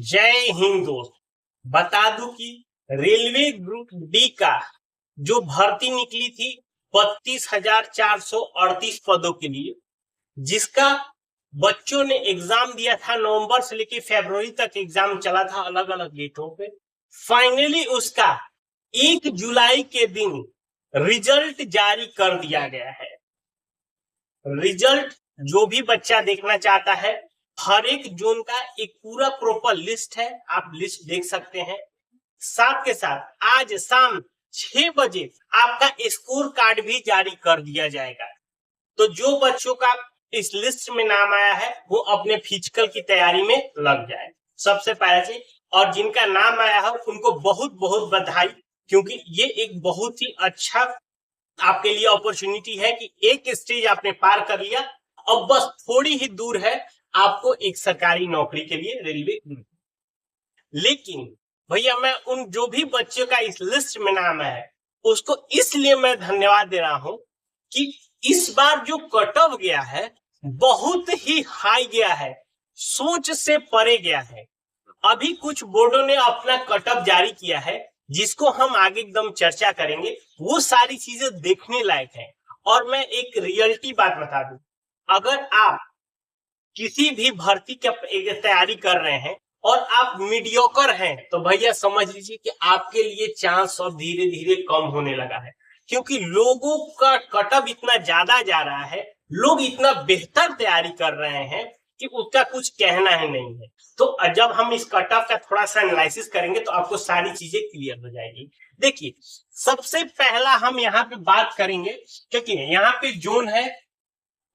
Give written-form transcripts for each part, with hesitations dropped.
जय हिंद दोस्त। बता दूं कि रेलवे ग्रुप डी का जो भर्ती निकली थी 32,438 पदों के लिए, जिसका बच्चों ने एग्जाम दिया था। नवंबर से लेकर फरवरी तक एग्जाम चला था अलग अलग डेटों पे। फाइनली उसका 1 जुलाई के दिन रिजल्ट जारी कर दिया गया है। रिजल्ट जो भी बच्चा देखना चाहता है, हर एक जोन का एक पूरा प्रॉपर लिस्ट है, आप लिस्ट देख सकते हैं। साथ के साथ आज शाम 6 बजे आपका स्कोर कार्ड भी जारी कर दिया जाएगा। तो जो बच्चों का इस लिस्ट में नाम आया है वो अपने फिजिकल की तैयारी में लग जाए, सबसे पहले से। और जिनका नाम आया है उनको बहुत बहुत बधाई, क्योंकि ये एक बहुत ही अच्छा आपके लिए अपॉर्चुनिटी है कि एक स्टेज आपने पार कर लिया। अब बस थोड़ी ही दूर है आपको एक सरकारी नौकरी के लिए रेलवे। लेकिन भैया मैं उन जो भी बच्चों का इस लिस्ट में नाम है उसको इसलिए मैं धन्यवाद दे रहा हूं कि इस बार जो कट ऑफ गया है बहुत ही हाई गया है, सोच से परे गया है। अभी कुछ बोर्डों ने अपना कट ऑफ जारी किया है जिसको हम आगे एकदम चर्चा करेंगे। वो सारी चीजें देखने लायक है। और मैं एक रियलिटी बात बता दूं, अगर आप किसी भी भर्ती की तैयारी कर रहे हैं और आप मीडियोकर हैं तो भैया समझ लीजिए कि आपके लिए चांस अब धीरे धीरे कम होने लगा है, क्योंकि लोगों का कट ऑफ इतना ज्यादा जा रहा है, लोग इतना बेहतर तैयारी कर रहे हैं कि उसका कुछ कहना ही नहीं है। तो जब हम इस कट ऑफ का थोड़ा सा एनालिसिस करेंगे तो आपको सारी चीजें क्लियर हो जाएगी। देखिए, सबसे पहला हम यहाँ पे बात करेंगे, क्योंकि यहाँ पे जोन है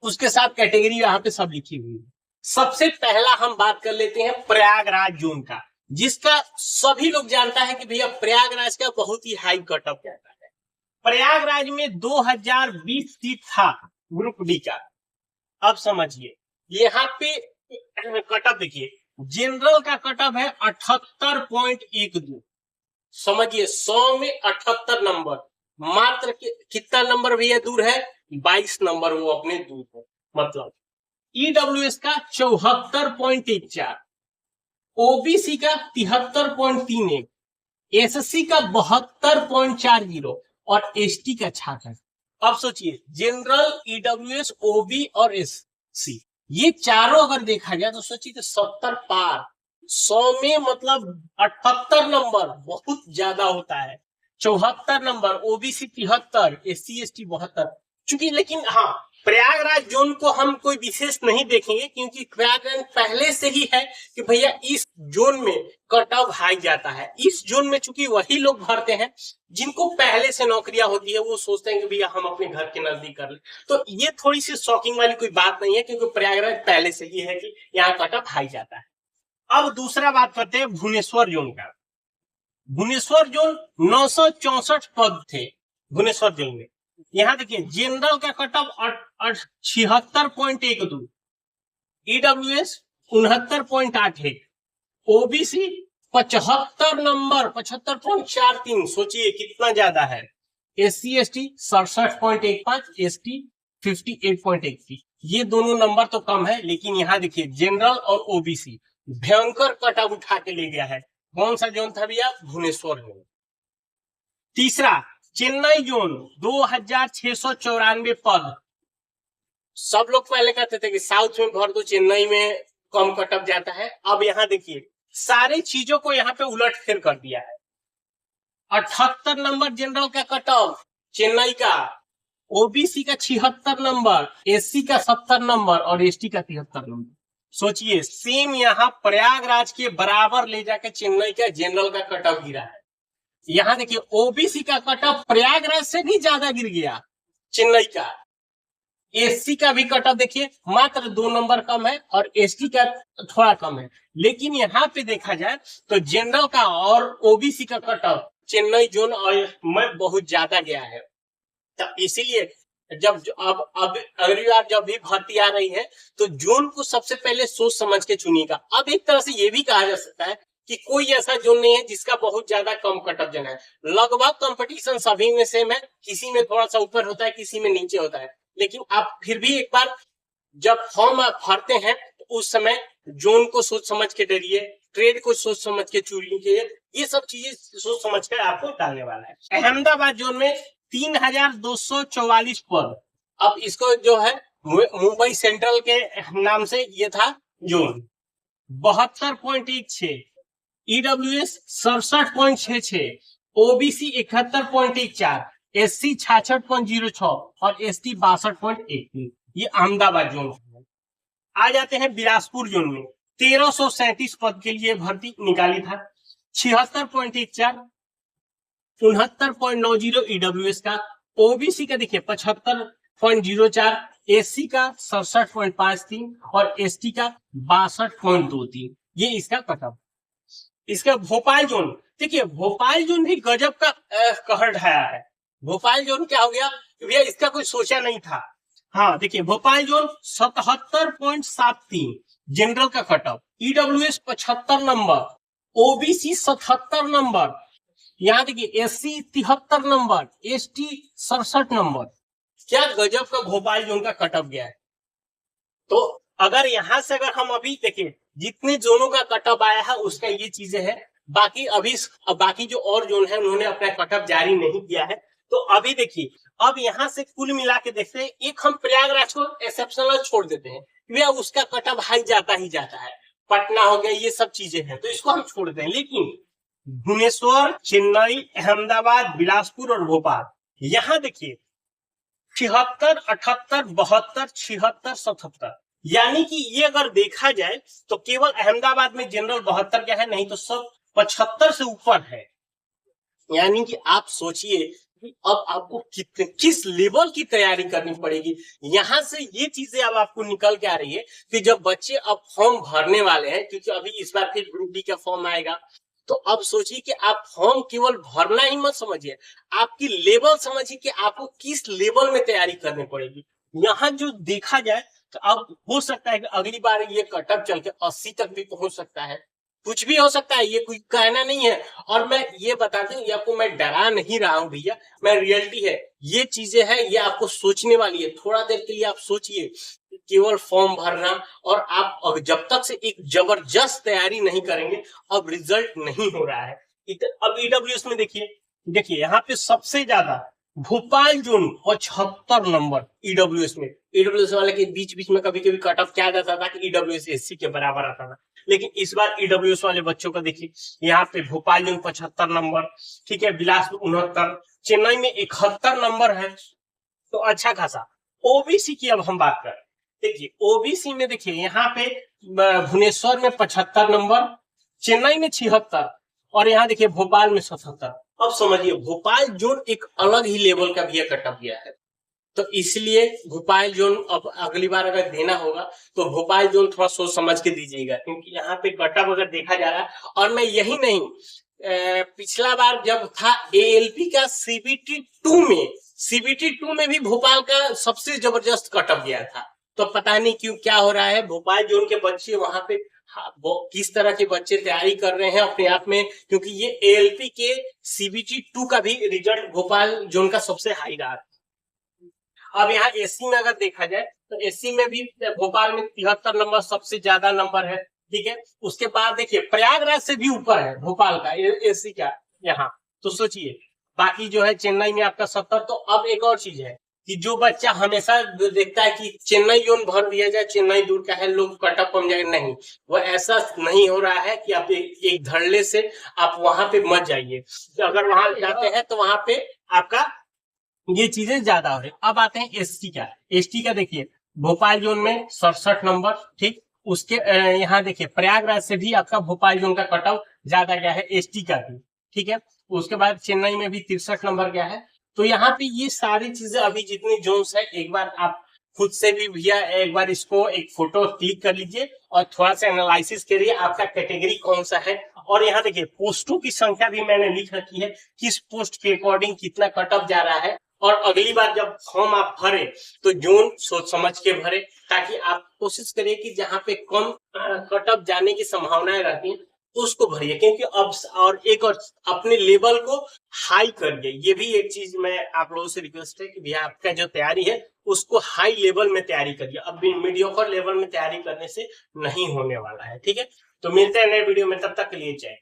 उसके साथ कैटेगरी यहाँ पे सब लिखी हुई है। सबसे पहला हम बात कर लेते हैं प्रयागराज जोन का, जिसका सभी लोग जानता है कि भैया प्रयागराज का बहुत ही हाई कट ऑफ जाता है। प्रयागराज में 2020 सीट था ग्रुप डी का। अब समझिए यहाँ पे कट ऑफ देखिए, जनरल का कट ऑफ है 78.12। समझिए 100 में 78 नंबर, मात्र कितना नंबर भैया दूर है? 22 नंबर वो अपने दूर है। मतलब ईडब्ल्यूएस का 74.14, ओबीसी का 73.31, एससी का 72.40 और एसटी का 66। अब सोचिए जनरल, ईडब्ल्यूएस, ओबी और एससी, ये चारों अगर देखा जाए तो सोचिए तो 70 पार। 100 में मतलब 78 नंबर बहुत ज्यादा होता है। 74 नंबर, ओबीसी 73, एससी एसटी 72। चूंकि लेकिन हाँ, प्रयागराज जोन को हम कोई विशेष नहीं देखेंगे, क्योंकि प्रयागराज पहले से ही है कि भैया इस जोन में कट ऑफ हाई जाता है। इस जोन में चूंकि वही लोग भरते हैं जिनको पहले से नौकरियां होती है, वो सोचते हैं कि भैया हम अपने घर के नजदीक कर ले। तो ये थोड़ी सी शॉकिंग वाली कोई बात नहीं है, क्योंकि प्रयागराज पहले से ही है कि यहाँ कट ऑफ हाई जाता है। अब दूसरा बात करते हैं भुवनेश्वर जोन का। भुवनेश्वर जोन 964 पद थे भुवनेश्वर जोन में। यहाँ देखिए जनरल का cut off 76.12, EWS 69.81, OBC 75 number 75.43। सोचिए कितना ज्यादा है। SC ST 67.15, ST 58.83। ये दोनों नंबर तो कम है, लेकिन यहाँ देखिए जनरल और ओबीसी भयंकर कट ऑफ उठा के ले गया है। कौन सा जोन था भैया? भुवनेश्वर जोन। तीसरा चेन्नई जोन 2694 पद। सब लोग पहले कहते थे कि साउथ में भर दो, चेन्नई में कम कट ऑफ जाता है। अब यहाँ देखिए सारी चीजों को यहाँ पे उलट फेर कर दिया है। 78 नंबर जनरल का कट ऑफ चेन्नई का, ओबीसी का 76 नंबर, एससी का 70 नंबर और एसटी का 73 नंबर। सोचिए सेम यहाँ प्रयागराज के बराबर ले जाकर चेन्नई का जनरल का कट ऑफ गिरा है। यहाँ देखिए ओबीसी का कट ऑफ प्रयागराज से भी ज्यादा गिर गया चेन्नई का। एससी का भी कट ऑफ देखिए मात्र 2 नंबर कम है और एसटी का थोड़ा कम है। लेकिन यहाँ पे देखा जाए तो जनरल का और ओबीसी का कट ऑफ चेन्नई जोन और में बहुत ज्यादा गया है। तो इसीलिए जब अब अगली बार जब भी भर्ती आ रही है तो जोन को सबसे पहले सोच समझ के चुनिएगा। अब एक तरह से ये भी कहा जा सकता है कि कोई ऐसा जोन नहीं है जिसका बहुत ज्यादा कम कट ऑफ जाना है। लगभग कंपटीशन सभी में सेम है, किसी में थोड़ा सा ऊपर होता है, किसी में नीचे होता है। लेकिन आप फिर भी एक बार जब फॉर्म आप भरते हैं तो उस समय जोन को सोच समझ के डरिए, ट्रेड को सोच समझ के चुननी चाहिए, ये सब चीजें सोच समझ कर आपको डालने वाला है। अहमदाबाद जोन में 3244 पद। अब इसको जो है मुंबई सेंट्रल के नाम से ये था जोन। 72.16, ईडब्ल्यूएस 67.66, ओबीसी 71.14, एससी 66.06 और एसटी 62.13। ये अहमदाबाद जोन है। आ जाते हैं बिलासपुर जोन में 1337 पद के लिए भर्ती निकाली था। 76.14, 69.90 ईडब्ल्यूएस का, ओबीसी का देखिए 75.04, एससी का 67.53 और एसटी का 62.23। ये इसका कटअप। इसका भोपाल जोन देखिए, भोपाल जोन भी गजब का कहर ढाया है। भोपाल जोन क्या हो गया भैया, इसका कोई सोचा नहीं था। हाँ देखिए, भोपाल जोन 77.73 जनरल का cutoff, EWS 75 number, OBC 77 number, यहाँ देखिए एससी 73 नंबर, एसटी 67 नंबर। क्या गजब का भोपाल जोन का कटअप गया है। तो अगर यहाँ से अगर हम अभी देखें जितने जोनों का कटअप आया है उसका ये चीजें है। बाकी जो और जोन है उन्होंने अपना कटअप जारी नहीं किया है। तो अभी देखिए, अब यहाँ से कुल मिला के देखते हैं, एक हम प्रयागराज को एक्सेप्शनल छोड़ देते हैं, भैया उसका कटअप हाई जाता ही जाता है। पटना हो गया, ये सब चीजें हैं, तो इसको हम छोड़ दें। लेकिन भुवनेश्वर, चेन्नई, अहमदाबाद, बिलासपुर और भोपाल, यहाँ देखिए 76, 78, 72, 76, 77, यानी कि ये अगर देखा जाए तो केवल अहमदाबाद में जनरल 72 क्या है, नहीं तो सब 75 से ऊपर है। यानी कि आप सोचिए अब आपको किस लेवल की तैयारी करनी पड़ेगी। यहां से ये चीजें अब आपको निकल के आ रही है कि जब बच्चे अब फॉर्म भरने वाले हैं, क्योंकि अभी इस बार फिर ग्रुप डी का फॉर्म आएगा, तो अब सोचिए कि आप फॉर्म केवल भरना ही मत समझिए, आपकी लेवल समझिए कि आपको किस लेवल में तैयारी करनी पड़ेगी। यहाँ जो देखा जाए तो अब हो सकता है कि अगली बार ये कटअप चल के 80 तक भी पहुंच सकता है, कुछ भी हो सकता है, ये कोई कहना नहीं है। और मैं ये बताती हूँ, आपको मैं डरा नहीं रहा हूँ भैया, मैं रियलिटी है, ये चीजें हैं, ये आपको सोचने वाली है। थोड़ा देर के लिए आप सोचिए, केवल फॉर्म भरना और आप जब तक से एक जबरदस्त तैयारी नहीं करेंगे अब रिजल्ट नहीं हो रहा है। अब ईडब्ल्यूएस में देखिए यहाँ पे सबसे ज्यादा भोपाल जोन 75 नंबर ईडब्ल्यूएस में। ईडब्ल्यूएस वाले के बीच बीच में कभी कभी कट ऑफ क्या जाता था कि ईडब्ल्यूएस एससी के बराबर आता था, लेकिन इस बार ईडब्ल्यूएस वाले बच्चों का देखिए यहाँ पे भोपाल जोन 75 नंबर, ठीक है, बिलासपुर 69, चेन्नई में 71 नंबर है, तो अच्छा खासा। ओबीसी की अब हम बात करें, देखिए ओबीसी में देखिए यहाँ पे भुवनेश्वर में 75 नंबर, चेन्नई में 76 और यहाँ देखिए भोपाल में 77। अब समझिए भोपाल जोन एक अलग ही लेवल का भी कटअप गया है, तो इसलिए भोपाल जोन अब अगली बार अगर देना होगा तो भोपाल जोन थोड़ा सोच समझ के दीजिएगा, क्योंकि यहाँ पे कटअप अगर देखा जा रहा है। और मैं यही नहीं, पिछला बार जब था एएलपी का सीबीटी 2 में भी भोपाल का सबसे जबरदस्त कटअप गया था। तो पता नहीं क्यों क्या हो रहा है, भोपाल जोन के बच्चे वहां पे किस तरह के बच्चे तैयारी कर रहे हैं अपने आप में, क्योंकि ये एएलपी के सीबीटी 2 का भी रिजल्ट भोपाल जोन का सबसे हाई रहा। अब यहाँ एससी में अगर देखा जाए तो एससी में भी भोपाल में 73 नंबर सबसे ज्यादा नंबर है, ठीक है। उसके बाद देखिए प्रयागराज से भी ऊपर है भोपाल का एससी का यहाँ, तो सोचिए। बाकी जो है चेन्नई में आपका 70। तो अब एक और चीज है कि जो बच्चा हमेशा देखता है कि चेन्नई जोन भर दिया जाए, चेन्नई दूर का है, लोग कटअप कम जाएगा, नहीं, वो ऐसा नहीं हो रहा है कि आप एक धड़ल्ले से आप वहां पे मत जाइए। अगर वहां जाते हैं तो वहां पे आपका ये चीजें ज्यादा हो रही। अब आते हैं एसटी का देखिए भोपाल जोन में 67 नंबर, ठीक। उसके यहाँ देखिए प्रयागराज से भी आपका भोपाल जोन का कटअप ज्यादा गया है, एसटी का भी, ठीक है। उसके बाद चेन्नई में भी 63 नंबर गया है। तो यहाँ पे ये सारी चीजें अभी जितनी जोन्स है, एक बार आप खुद से भी भैया एक बार इसको एक फोटो क्लिक कर लीजिए और थोड़ा सा एनालिसिस करिए आपका कैटेगरी कौन सा है। और यहाँ देखिए पोस्टों की संख्या भी मैंने लिख रखी है, किस पोस्ट के अकॉर्डिंग कितना कटअप जा रहा है। और अगली बार जब फॉर्म आप भरे तो जोन सोच समझ के भरे, ताकि आप कोशिश करिए कि जहाँ पे कम कटअप जाने की संभावनाएं रहती हैं उसको भरिए, क्योंकि अब और एक और अपने लेवल को हाई करिए। ये भी एक चीज मैं आप लोगों से रिक्वेस्ट है कि भैया आपका जो तैयारी है उसको हाई लेवल में तैयारी करिए। अब मीडियोकर लेवल में तैयारी करने से नहीं होने वाला है, ठीक है। तो मिलते हैं नए वीडियो में, तब तक के लिए जय।